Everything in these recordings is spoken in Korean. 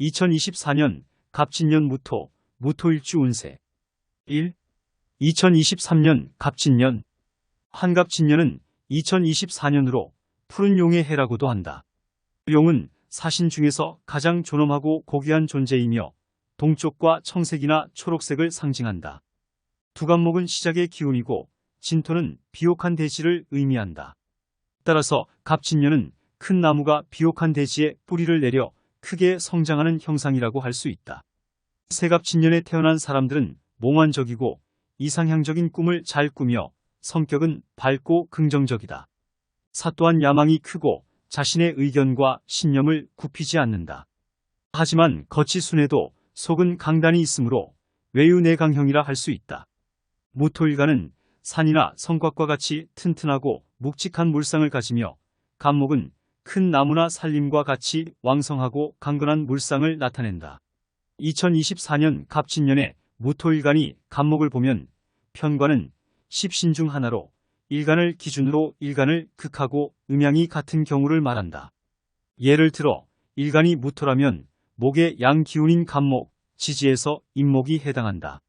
2024년 갑진년 무토, 무토일주 운세 1. 2023년 갑진년. 한갑진년은 2024년으로 푸른 용의 해라고도 한다. 용은 사신 중에서 가장 존엄하고 고귀한 존재이며 동쪽과 청색이나 초록색을 상징한다. 두간목은 시작의 기운이고 진토는 비옥한 대지를 의미한다. 따라서 갑진년은 큰 나무가 비옥한 대지에 뿌리를 내려 크게 성장하는 형상이라고 할 수 있다. 새갑진년에 태어난 사람들은 몽환적이고 이상향적인 꿈을 잘 꾸며 성격은 밝고 긍정적이다. 사 또한 야망이 크고 자신의 의견과 신념을 굽히지 않는다. 하지만 겉이 순해도 속은 강단이 있으므로 외유내강형이라 할 수 있다. 무토일간은 산이나 성곽과 같이 튼튼하고 묵직한 물상을 가지며 갑목은 큰 나무나 산림과 같이 왕성하고 강건한 물상을 나타낸다. 2024년 갑진년에 무토일간이 갑목을 보면 편관은 십신 중 하나로 일간을 기준으로 일간을 극하고 음양이 같은 경우를 말한다. 예를 들어 일간이 무토라면 목의 양기운인 갑목, 지지에서 임목이 해당한다.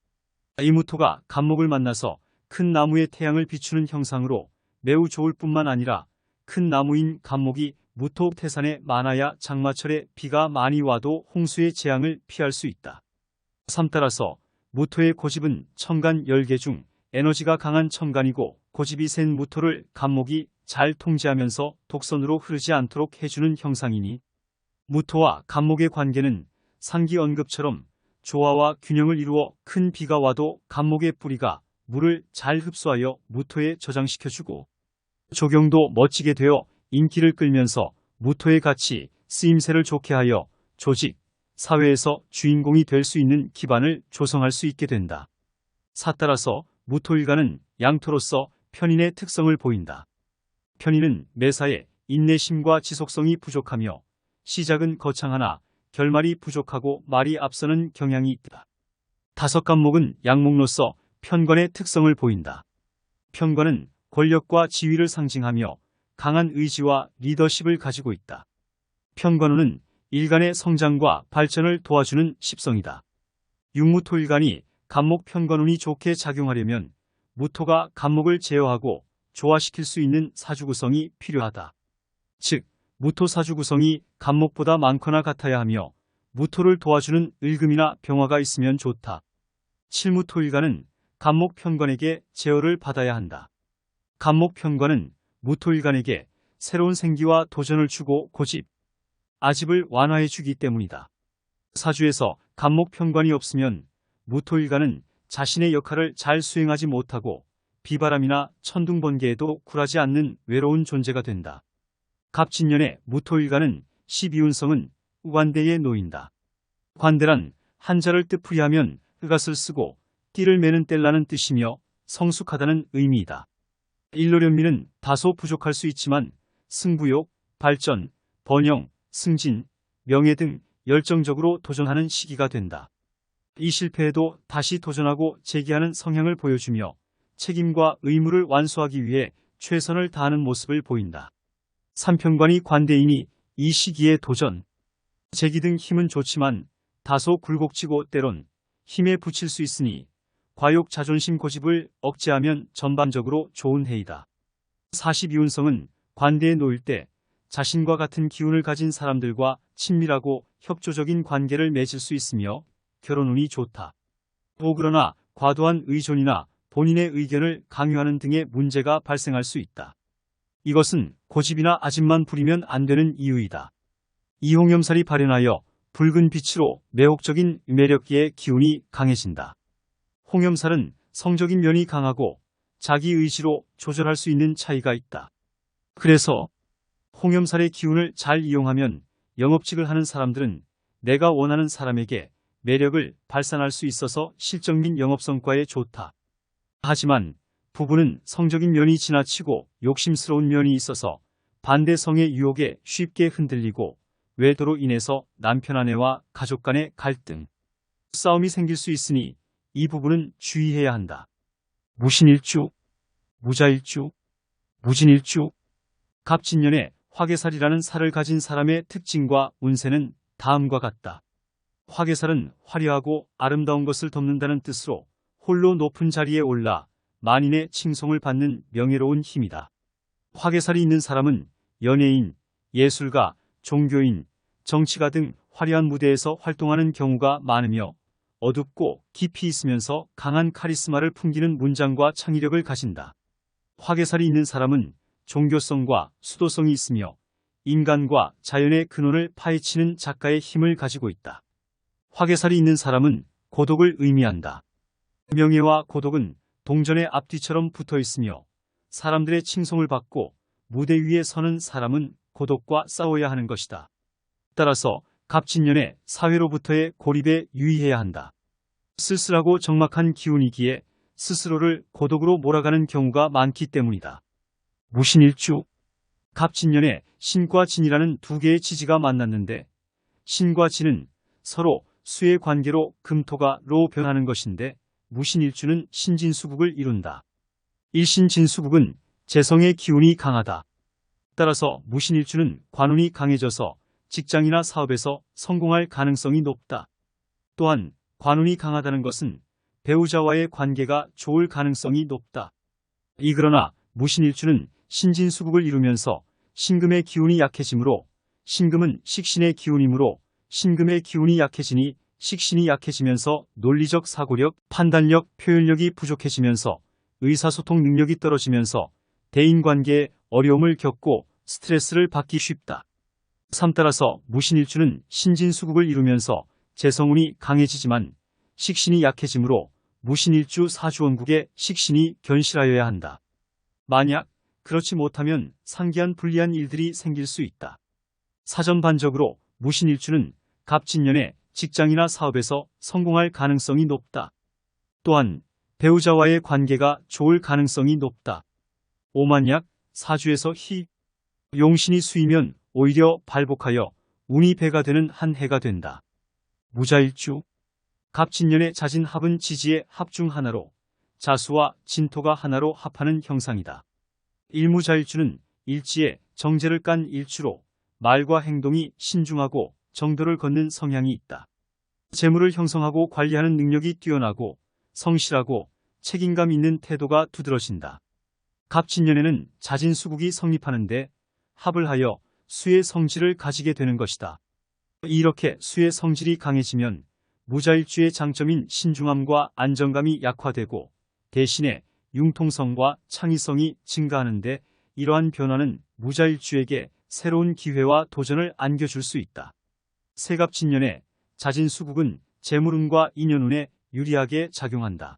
이 무토가 갑목을 만나서 큰 나무의 태양을 비추는 형상으로 매우 좋을 뿐만 아니라 큰 나무인 갑목이 무토 태산에 많아야 장마철에 비가 많이 와도 홍수의 재앙을 피할 수 있다. 3. 따라서 무토의 고집은 천간 10개 중 에너지가 강한 천간이고 고집이 센 무토를 갑목이 잘 통제하면서 독선으로 흐르지 않도록 해주는 형상이니 무토와 갑목의 관계는 상기언급처럼 조화와 균형을 이루어 큰 비가 와도 갑목의 뿌리가 물을 잘 흡수하여 무토에 저장시켜주고 조경도 멋지게 되어 인기를 끌면서 무토의 가치, 쓰임새를 좋게 하여 조직, 사회에서 주인공이 될 수 있는 기반을 조성할 수 있게 된다. 4. 따라서 무토일간은 양토로서 편인의 특성을 보인다. 편인은 매사에 인내심과 지속성이 부족하며 시작은 거창하나 결말이 부족하고 말이 앞서는 경향이 있다. 5. 갑목은 양목로서 편관의 특성을 보인다. 편관은 권력과 지위를 상징하며 강한 의지와 리더십을 가지고 있다. 편관운은 일간의 성장과 발전을 도와주는 십성이다. 육무토일간이 갑목 편관운이 좋게 작용하려면 무토가 갑목을 제어하고 조화시킬 수 있는 사주구성이 필요하다. 즉, 무토 사주구성이 갑목보다 많거나 같아야 하며 무토를 도와주는 을금이나 병화가 있으면 좋다. 7무토일간은 갑목 편관에게 제어를 받아야 한다. 갑목 편관은 무토일간에게 새로운 생기와 도전을 주고 고집, 아집을 완화해 주기 때문이다. 사주에서 갑목 편관이 없으면 무토일간은 자신의 역할을 잘 수행하지 못하고 비바람이나 천둥번개에도 굴하지 않는 외로운 존재가 된다. 갑진년에 무토일간은 12운성은 우관대에 놓인다. 관대란 한자를 뜻풀이하면 흑앗을 쓰고 띠를 매는 뗄라는 뜻이며 성숙하다는 의미이다. 일노련미는 다소 부족할 수 있지만 승부욕, 발전, 번영, 승진, 명예 등 열정적으로 도전하는 시기가 된다. 이 실패에도 다시 도전하고 재기하는 성향을 보여주며 책임과 의무를 완수하기 위해 최선을 다하는 모습을 보인다. 삼편관이 관대이니 이 시기에 도전, 재기 등 힘은 좋지만 다소 굴곡지고 때론 힘에 부칠 수 있으니 과욕 자존심 고집을 억제하면 전반적으로 좋은 해이다. 42운성은 관대에 놓일 때 자신과 같은 기운을 가진 사람들과 친밀하고 협조적인 관계를 맺을 수 있으며 결혼운이 좋다. 그러나 과도한 의존이나 본인의 의견을 강요하는 등의 문제가 발생할 수 있다. 이것은 고집이나 아집만 부리면 안 되는 이유이다. 이홍염살이 발현하여 붉은 빛으로 매혹적인 매력기의 기운이 강해진다. 홍염살은 성적인 면이 강하고 자기 의지로 조절할 수 있는 차이가 있다. 그래서 홍염살의 기운을 잘 이용하면 영업직을 하는 사람들은 내가 원하는 사람에게 매력을 발산할 수 있어서 실적 및 영업 성과에 좋다. 하지만 부부는 성적인 면이 지나치고 욕심스러운 면이 있어서 반대성의 유혹에 쉽게 흔들리고 외도로 인해서 남편 아내와 가족 간의 갈등, 싸움이 생길 수 있으니 이 부분은 주의해야 한다. 무신일주, 무자일주, 무진일주. 갑진년에 화개살이라는 살을 가진 사람의 특징과 운세는 다음과 같다. 화개살은 화려하고 아름다운 것을 덮는다는 뜻으로 홀로 높은 자리에 올라 만인의 칭송을 받는 명예로운 힘이다. 화개살이 있는 사람은 연예인, 예술가, 종교인, 정치가 등 화려한 무대에서 활동하는 경우가 많으며 어둡고 깊이 있으면서 강한 카리스마를 풍기는 문장과 창의력을 가진다. 화개살이 있는 사람은 종교성과 수도성이 있으며 인간과 자연의 근원을 파헤치는 작가의 힘을 가지고 있다. 화개살이 있는 사람은 고독을 의미한다. 명예와 고독은 동전의 앞뒤처럼 붙어 있으며 사람들의 칭송을 받고 무대 위에 서는 사람은 고독과 싸워야 하는 것이다. 따라서 갑진년에 사회로부터의 고립에 유의해야 한다. 쓸쓸하고 적막한 기운이기에 스스로를 고독으로 몰아가는 경우가 많기 때문이다. 무신일주. 갑진년에 신과 진이라는 두 개의 지지가 만났는데 신과 진은 서로 수의 관계로 금토가로 변하는 것인데 무신일주는 신진수국을 이룬다. 일신진수국은 재성의 기운이 강하다. 따라서 무신일주는 관운이 강해져서 직장이나 사업에서 성공할 가능성이 높다. 또한 관운이 강하다는 것은 배우자와의 관계가 좋을 가능성이 높다. 그러나 무신일주는 신진수국을 이루면서 신금의 기운이 약해지므로 신금은 식신의 기운이므로 신금의 기운이 약해지니 식신이 약해지면서 논리적 사고력, 판단력, 표현력이 부족해지면서 의사소통 능력이 떨어지면서 대인관계에 어려움을 겪고 스트레스를 받기 쉽다. 3. 따라서 무신일주는 신진수국을 이루면서 재성운이 강해지지만 식신이 약해지므로 무신일주 사주원국에 식신이 견실하여야 한다. 만약 그렇지 못하면 상기한 불리한 일들이 생길 수 있다. 사전반적으로 무신일주는 갑진년에 직장이나 사업에서 성공할 가능성이 높다. 또한 배우자와의 관계가 좋을 가능성이 높다. 오만약 사주에서 용신이 수이면 오히려 발복하여 운이 배가 되는 한 해가 된다. 무자일주. 갑진년의 자진합은 지지의 합 중 하나로 자수와 진토가 하나로 합하는 형상이다. 일무자일주는 일지에 정제를 깐 일주로 말과 행동이 신중하고 정도를 걷는 성향이 있다. 재물을 형성하고 관리하는 능력이 뛰어나고 성실하고 책임감 있는 태도가 두드러진다. 갑진년에는 자진수국이 성립하는데 합을 하여 수의 성질을 가지게 되는 것이다. 이렇게 수의 성질이 강해지면 무자일주의 장점인 신중함과 안정감이 약화되고 대신에 융통성과 창의성이 증가하는데 이러한 변화는 무자일주에게 새로운 기회와 도전을 안겨줄 수 있다. 새갑진년에 자진수국은 재물운과 인연운에 유리하게 작용한다.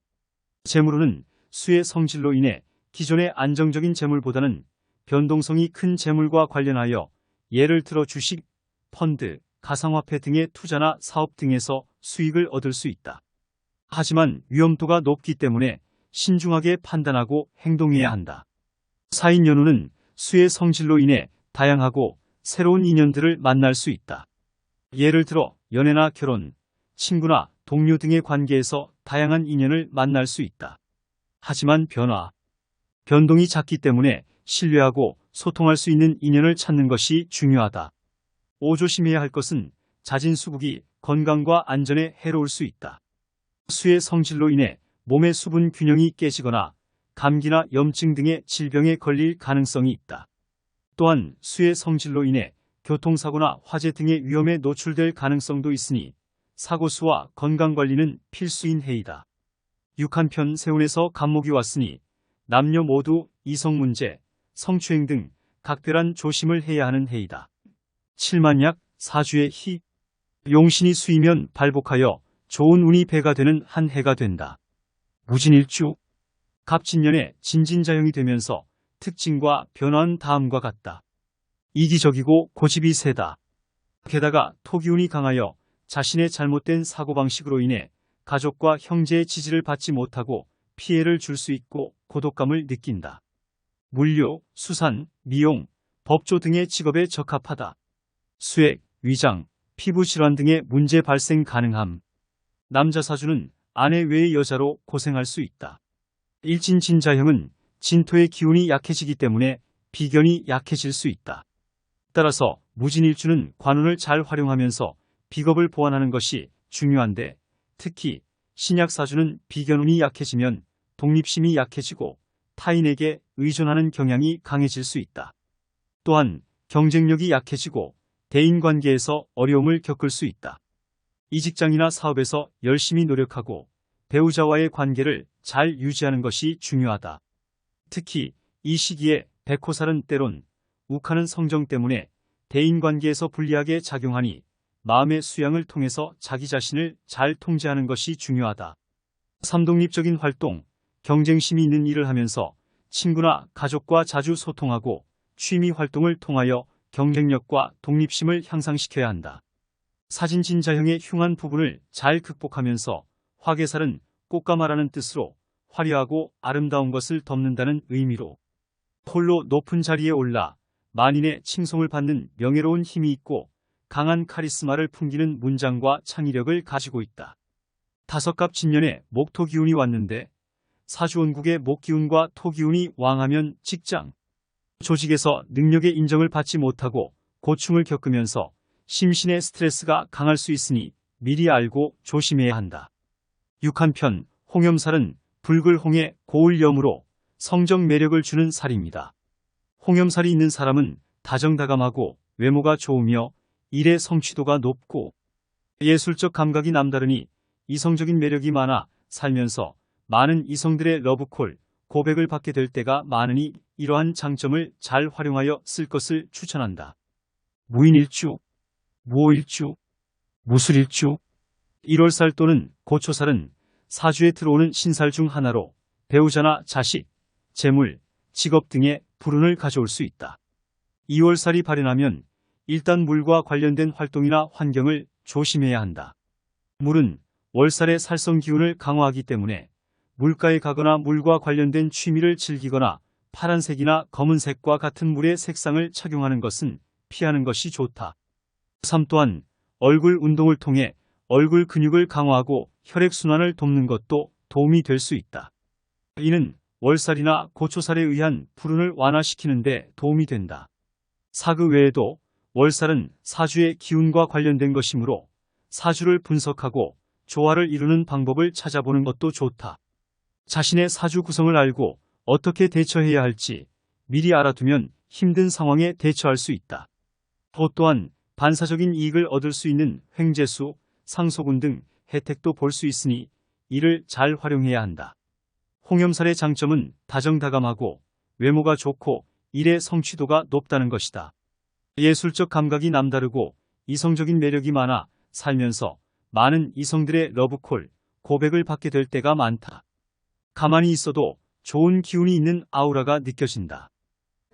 재물운은 수의 성질로 인해 기존의 안정적인 재물보다는 변동성이 큰 재물과 관련하여 예를 들어 주식, 펀드, 가상화폐 등의 투자나 사업 등에서 수익을 얻을 수 있다. 하지만 위험도가 높기 때문에 신중하게 판단하고 행동해야 한다. 사인연운은 수의 성질로 인해 다양하고 새로운 인연들을 만날 수 있다. 예를 들어 연애나 결혼, 친구나 동료 등의 관계에서 다양한 인연을 만날 수 있다. 하지만 변동이 작기 때문에 신뢰하고 소통할 수 있는 인연을 찾는 것이 중요하다. 조심해야 할 것은 자진수국이 건강과 안전에 해로울 수 있다. 수의 성질로 인해 몸의 수분 균형이 깨지거나 감기나 염증 등의 질병에 걸릴 가능성이 있다. 또한 수의 성질로 인해 교통사고나 화재 등의 위험에 노출될 가능성도 있으니 사고수와 건강관리는 필수인 해이다. 6한편 세운에서 간목이 왔으니 남녀 모두 이성문제, 성추행 등 각별한 조심을 해야 하는 해이다. 7만약 사주의 용신이 수이면 발복하여 좋은 운이 배가 되는 한 해가 된다. 무진일주. 갑진년에 진진자형이 되면서 특징과 변화는 다음과 같다. 이기적이고 고집이 세다. 게다가 토기운이 강하여 자신의 잘못된 사고방식으로 인해 가족과 형제의 지지를 받지 못하고 피해를 줄 수 있고 고독감을 느낀다. 물류, 수산, 미용, 법조 등의 직업에 적합하다. 수액, 위장, 피부질환 등의 문제 발생 가능함. 남자 사주는 아내 외의 여자로 고생할 수 있다. 일진진자형은 진토의 기운이 약해지기 때문에 비견이 약해질 수 있다. 따라서 무진일주는 관운을 잘 활용하면서 비겁을 보완하는 것이 중요한데 특히 신약사주는 비견운이 약해지면 독립심이 약해지고 타인에게 의존하는 경향이 강해질 수 있다. 또한 경쟁력이 약해지고 대인관계에서 어려움을 겪을 수 있다. 이 직장이나 사업에서 열심히 노력하고 배우자와의 관계를 잘 유지하는 것이 중요하다. 특히 이 시기에 백호살은 때론 욱하는 성정 때문에 대인관계에서 불리하게 작용하니 마음의 수양을 통해서 자기 자신을 잘 통제하는 것이 중요하다. 삼독립적인 활동, 경쟁심이 있는 일을 하면서 친구나 가족과 자주 소통하고 취미 활동을 통하여 경쟁력과 독립심을 향상시켜야 한다. 사진진자형의 흉한 부분을 잘 극복하면서 화개살은 꽃가마라는 뜻으로 화려하고 아름다운 것을 덮는다는 의미로 홀로 높은 자리에 올라 만인의 칭송을 받는 명예로운 힘이 있고 강한 카리스마를 풍기는 문장과 창의력을 가지고 있다. 다섯갑 진년에 목토기운이 왔는데 사주원국의 목기운과 토기운이 왕하면 직장, 조직에서 능력의 인정을 받지 못하고 고충을 겪으면서 심신의 스트레스가 강할 수 있으니 미리 알고 조심해야 한다. 6한편 홍염살은 붉을홍의 고울염으로 성적 매력을 주는 살입니다. 홍염살이 있는 사람은 다정다감하고 외모가 좋으며 일의 성취도가 높고 예술적 감각이 남다르니 이성적인 매력이 많아 살면서 많은 이성들의 러브콜, 고백을 받게 될 때가 많으니 이러한 장점을 잘 활용하여 쓸 것을 추천한다. 무인일주, 무오일주, 무술일주, 1월살 또는 고초살은 사주에 들어오는 신살 중 하나로 배우자나 자식, 재물, 직업 등의 불운을 가져올 수 있다. 2월살이 발현하면 일단 물과 관련된 활동이나 환경을 조심해야 한다. 물은 월살의 살성 기운을 강화하기 때문에 물가에 가거나 물과 관련된 취미를 즐기거나 파란색이나 검은색과 같은 물의 색상을 착용하는 것은 피하는 것이 좋다. 3 또한 얼굴 운동을 통해 얼굴 근육을 강화하고 혈액순환을 돕는 것도 도움이 될 수 있다. 이는 월살이나 고초살에 의한 불운을 완화시키는 데 도움이 된다. 사그 외에도 월살은 사주의 기운과 관련된 것이므로 사주를 분석하고 조화를 이루는 방법을 찾아보는 것도 좋다. 자신의 사주 구성을 알고 어떻게 대처해야 할지 미리 알아두면 힘든 상황에 대처할 수 있다. 또한 반사적인 이익을 얻을 수 있는 횡재수, 상소군 등 혜택도 볼 수 있으니 이를 잘 활용해야 한다. 홍염살의 장점은 다정다감하고 외모가 좋고 일의 성취도가 높다는 것이다. 예술적 감각이 남다르고 이성적인 매력이 많아 살면서 많은 이성들의 러브콜, 고백을 받게 될 때가 많다. 가만히 있어도 좋은 기운이 있는 아우라가 느껴진다.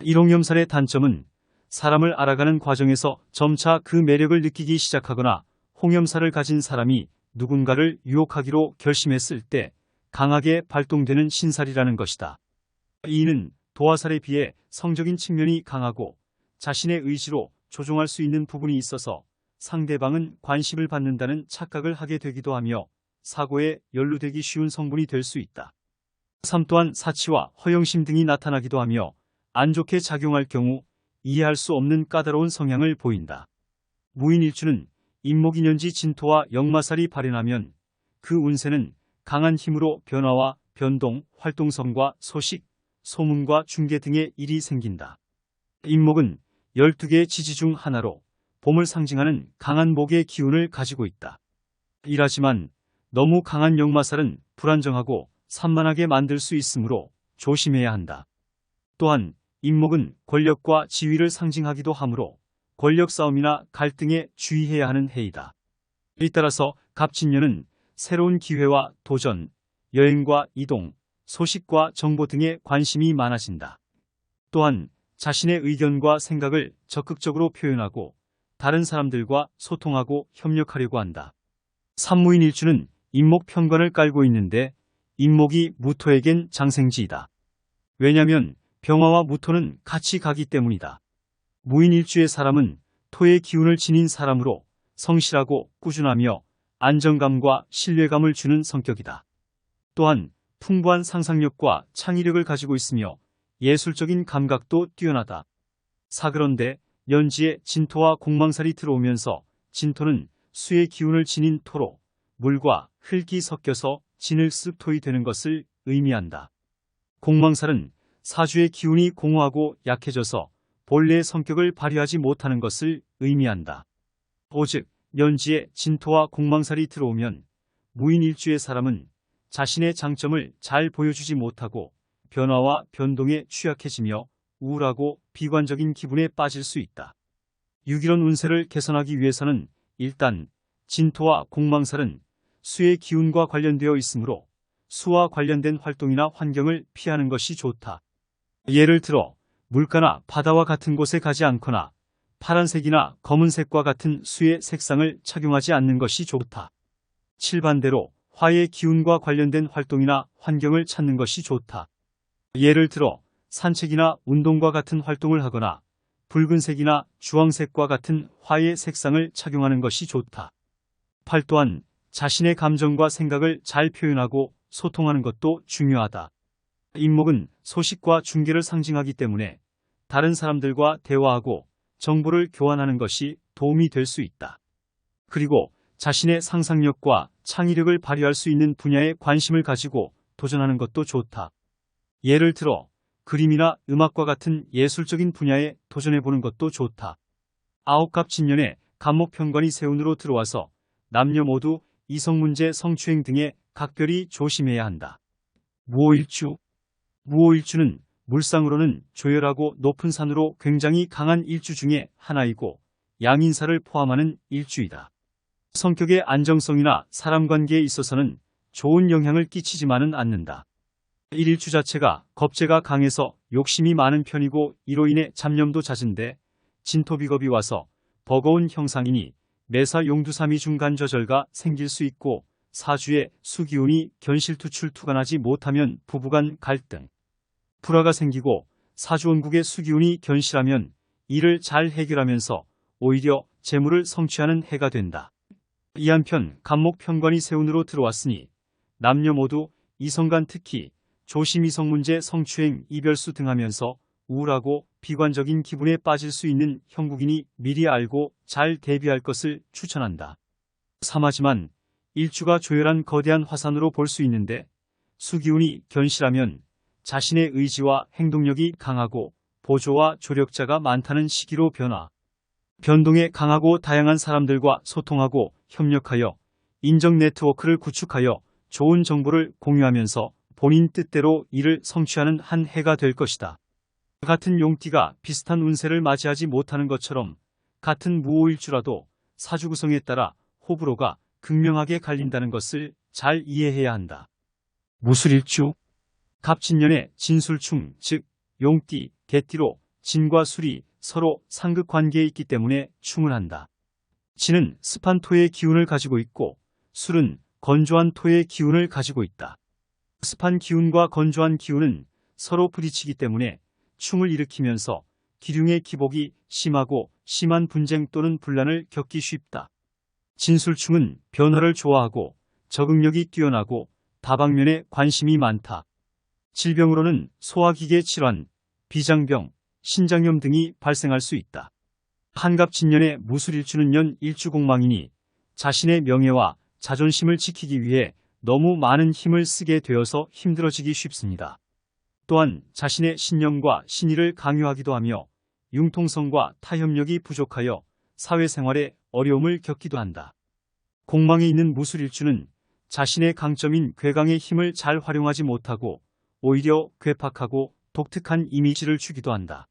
일홍염살의 단점은 사람을 알아가는 과정에서 점차 그 매력을 느끼기 시작하거나 홍염살을 가진 사람이 누군가를 유혹하기로 결심했을 때 강하게 발동되는 신살이라는 것이다. 이는 도화살에 비해 성적인 측면이 강하고 자신의 의지로 조종할 수 있는 부분이 있어서 상대방은 관심을 받는다는 착각을 하게 되기도 하며 사고에 연루되기 쉬운 성분이 될 수 있다. 3 또한 사치와 허영심 등이 나타나기도 하며 안 좋게 작용할 경우 이해할 수 없는 까다로운 성향을 보인다. 무인일주는 임목인연지 진토와 역마살이 발현하면 그 운세는 강한 힘으로 변화와 변동, 활동성과 소식, 소문과 중개 등의 일이 생긴다. 임목은 12개의 지지 중 하나로 봄을 상징하는 강한 목의 기운을 가지고 있다. 이라지만 너무 강한 역마살은 불안정하고 산만하게 만들 수 있으므로 조심해야 한다. 또한 임목은 권력과 지위를 상징하기도 하므로 권력 싸움이나 갈등에 주의해야 하는 해이다. 이따라서 갑진년은 새로운 기회와 도전, 여행과 이동, 소식과 정보 등에 관심이 많아진다. 또한 자신의 의견과 생각을 적극적으로 표현하고 다른 사람들과 소통하고 협력하려고 한다. 산무인일주는 임목 편관을 깔고 있는데 임목이 무토에겐 장생지이다. 왜냐하면 병화와 무토는 같이 가기 때문이다. 무인일주의 사람은 토의 기운을 지닌 사람으로 성실하고 꾸준하며 안정감과 신뢰감을 주는 성격이다. 또한 풍부한 상상력과 창의력을 가지고 있으며 예술적인 감각도 뛰어나다. 그런데 연지에 진토와 공망살이 들어오면서 진토는 수의 기운을 지닌 토로 물과 흙이 섞여서 진을습토이 되는 것을 의미한다. 공망살은 사주의 기운이 공허하고 약해져서 본래의 성격을 발휘하지 못하는 것을 의미한다. 오즉 년지에 진토와 공망살이 들어오면 무인일주의 사람은 자신의 장점을 잘 보여주지 못하고 변화와 변동에 취약해지며 우울하고 비관적인 기분에 빠질 수 있다. 유기론 운세를 개선하기 위해서는 일단 진토와 공망살은 수의 기운과 관련되어 있으므로 수와 관련된 활동이나 환경을 피하는 것이 좋다. 예를 들어 물가나 바다와 같은 곳에 가지 않거나 파란색이나 검은색과 같은 수의 색상을 착용하지 않는 것이 좋다. 칠반대로 화의 기운과 관련된 활동이나 환경을 찾는 것이 좋다. 예를 들어 산책이나 운동과 같은 활동을 하거나 붉은색이나 주황색과 같은 화의 색상을 착용하는 것이 좋다. 팔 또한 자신의 감정과 생각을 잘 표현하고 소통하는 것도 중요하다. 인목은 소식과 중계를 상징하기 때문에 다른 사람들과 대화하고 정보를 교환하는 것이 도움이 될 수 있다. 그리고 자신의 상상력과 창의력을 발휘할 수 있는 분야에 관심을 가지고 도전하는 것도 좋다. 예를 들어 그림이나 음악과 같은 예술적인 분야에 도전해보는 것도 좋다. 아홉갑진년에 간목편관이 세운으로 들어와서 남녀 모두 이성문제 성추행 등에 각별히 조심해야 한다. 무오일주. 무오일주는 물상으로는 조열하고 높은 산으로 굉장히 강한 일주 중에 하나이고 양인사를 포함하는 일주이다. 성격의 안정성이나 사람관계에 있어서는 좋은 영향을 끼치지만은 않는다. 일일주 자체가 겁재가 강해서 욕심이 많은 편이고 이로 인해 잡념도 잦은데 진토비겁이 와서 버거운 형상이니 매사 용두삼이 중간저절가 생길 수 있고 사주에 수기운이 견실투출투간하지 못하면 부부간 갈등, 불화가 생기고 사주원국의 수기운이 견실하면 이를 잘 해결하면서 오히려 재물을 성취하는 해가 된다. 이 한편 간목편관이 세운으로 들어왔으니 남녀 모두 이성간 특히 조심이성 문제 성추행 이별수 등 하면서 우울하고 비관적인 기분에 빠질 수 있는 형국인이 미리 알고 잘 대비할 것을 추천한다. 삼하지만 일주가 조열한 거대한 화산으로 볼 수 있는데 수기운이 견실하면 자신의 의지와 행동력이 강하고 보조와 조력자가 많다는 시기로 변동에 강하고 다양한 사람들과 소통하고 협력하여 인정 네트워크를 구축하여 좋은 정보를 공유하면서 본인 뜻대로 일을 성취하는 한 해가 될 것이다. 같은 용띠가 비슷한 운세를 맞이하지 못하는 것처럼 같은 무오일주라도 사주 구성에 따라 호불호가 극명하게 갈린다는 것을 잘 이해해야 한다. 무술일주. 갑진년에 진술충, 즉 용띠, 개띠로 진과 술이 서로 상극 관계에 있기 때문에 충을 한다. 진은 습한 토의 기운을 가지고 있고 술은 건조한 토의 기운을 가지고 있다. 습한 기운과 건조한 기운은 서로 부딪히기 때문에 충을 일으키면서 기륭의 기복이 심하고 심한 분쟁 또는 분란을 겪기 쉽다. 진술충은 변화를 좋아하고 적응력이 뛰어나고 다방면에 관심이 많다. 질병으로는 소화기계 질환, 비장병, 신장염 등이 발생할 수 있다. 한갑진년의 무술일주는 연 일주공망이니 자신의 명예와 자존심을 지키기 위해 너무 많은 힘을 쓰게 되어서 힘들어지기 쉽습니다. 또한 자신의 신념과 신의를 강요하기도 하며 융통성과 타협력이 부족하여 사회생활에 어려움을 겪기도 한다. 공망에 있는 무술일주는 자신의 강점인 괴강의 힘을 잘 활용하지 못하고 오히려 괴팍하고 독특한 이미지를 주기도 한다.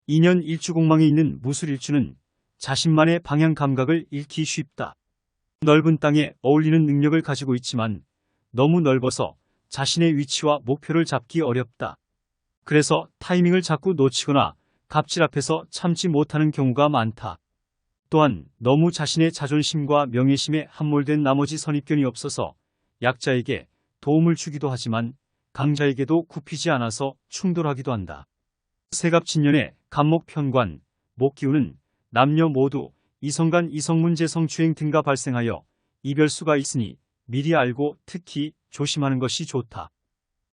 2년 일주공망에 있는 무술일주는 자신만의 방향 감각을 잃기 쉽다. 넓은 땅에 어울리는 능력을 가지고 있지만 너무 넓어서 자신의 위치와 목표를 잡기 어렵다. 그래서 타이밍을 자꾸 놓치거나 갑질 앞에서 참지 못하는 경우가 많다. 또한 너무 자신의 자존심과 명예심에 함몰된 나머지 선입견이 없어서 약자에게 도움을 주기도 하지만 강자에게도 굽히지 않아서 충돌하기도 한다. 세갑진년의 간목편관, 목기운은 남녀 모두 이성간 이성문제 성추행 등가 발생하여 이별수가 있으니 미리 알고 특히 조심하는 것이 좋다.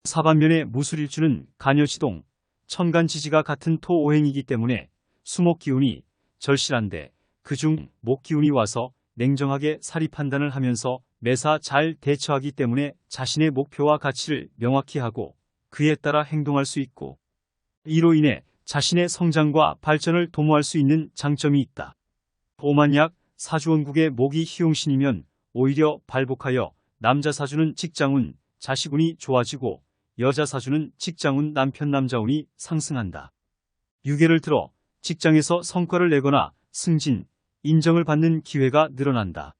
사반면의 무술일주는 간여지동, 천간지지가 같은 토오행이기 때문에 수목기운이 절실한데 그중 목기운이 와서 냉정하게 사리 판단을 하면서 매사 잘 대처하기 때문에 자신의 목표와 가치를 명확히 하고 그에 따라 행동할 수 있고, 이로 인해 자신의 성장과 발전을 도모할 수 있는 장점이 있다. 만약 사주원국의 목이 희용신이면 오히려 발복하여 남자 사주는 직장운, 자식운이 좋아지고 여자 사주는 직장운, 남편 남자운이 상승한다. 유괴를 들어 직장에서 성과를 내거나 승진, 인정을 받는 기회가 늘어난다.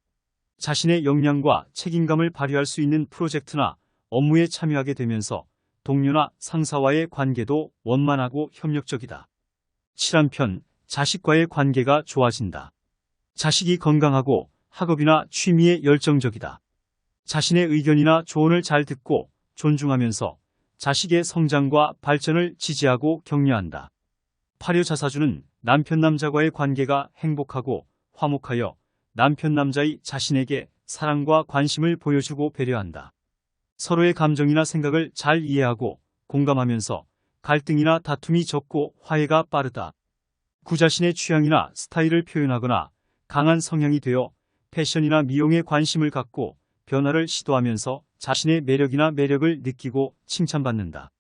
자신의 역량과 책임감을 발휘할 수 있는 프로젝트나 업무에 참여하게 되면서 동료나 상사와의 관계도 원만하고 협력적이다. 7한편 자식과의 관계가 좋아진다. 자식이 건강하고 학업이나 취미에 열정적이다. 자신의 의견이나 조언을 잘 듣고 존중하면서 자식의 성장과 발전을 지지하고 격려한다. 파묘자사주는 남편 남자과의 관계가 행복하고 화목하여 남편 남자의 자신에게 사랑과 관심을 보여주고 배려한다. 서로의 감정이나 생각을 잘 이해하고 공감하면서 갈등이나 다툼이 적고 화해가 빠르다. 구자신의 취향이나 스타일을 표현하거나 강한 성향이 되어 패션이나 미용에 관심을 갖고 변화를 시도하면서 자신의 매력이나 매력을 느끼고 칭찬받는다.